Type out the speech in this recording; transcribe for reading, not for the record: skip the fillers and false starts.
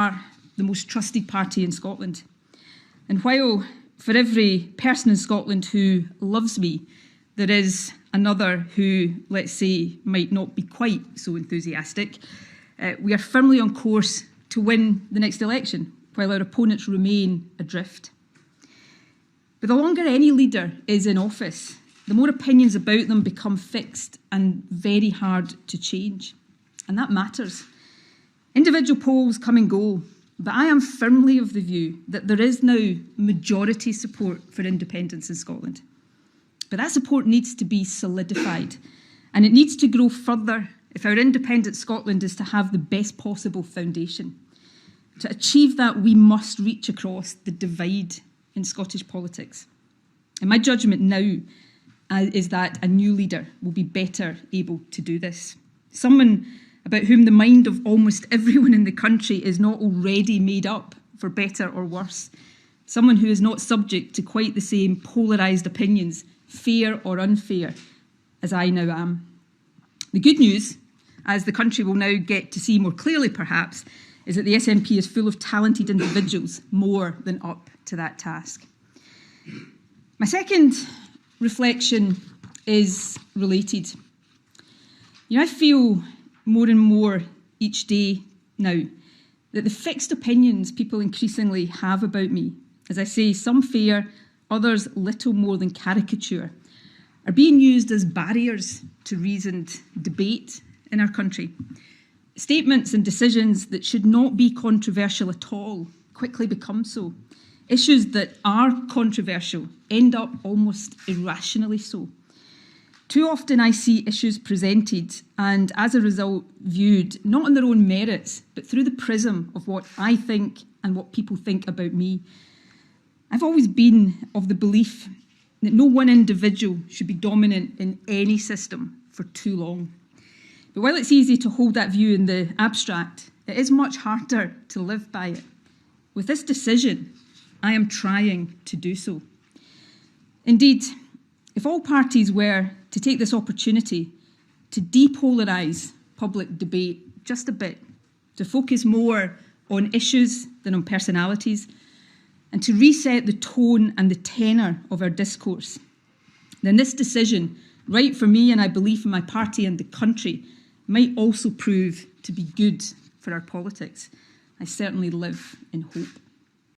are the most trusted party in Scotland. And while for every person in Scotland who loves me, there is another who, let's say, might not be quite so enthusiastic, we are firmly on course to win the next election, while our opponents remain adrift. But the longer any leader is in office, the more opinions about them become fixed and very hard to change. And that matters. Individual polls come and go, but I am firmly of the view that there is now majority support for independence in Scotland. But that support needs to be solidified, and it needs to grow further if our independent Scotland is to have the best possible foundation. To achieve that, we must reach across the divide in Scottish politics. And my judgment now is that a new leader will be better able to do this. Someone about whom the mind of almost everyone in the country is not already made up, for better or worse. Someone who is not subject to quite the same polarised opinions, fair or unfair, as I now am. The good news, as the country will now get to see more clearly perhaps, is that the SNP is full of talented individuals more than up to that task. My second reflection is related. I feel more and more each day now that the fixed opinions people increasingly have about me, as I say, some fair, others little more than caricature, are being used as barriers to reasoned debate in our country. Statements and decisions that should not be controversial at all quickly become so. Issues that are controversial end up almost irrationally so. Too often I see issues presented and, as a result, viewed not on their own merits, but through the prism of what I think and what people think about me. I've always been of the belief that no one individual should be dominant in any system for too long. But while it's easy to hold that view in the abstract, it is much harder to live by it. With this decision, I am trying to do so. Indeed, if all parties were to take this opportunity to depolarise public debate just a bit, to focus more on issues than on personalities, and to reset the tone and the tenor of our discourse, then this decision, right for me and I believe for my party and the country, might also prove to be good for our politics. I certainly live in hope.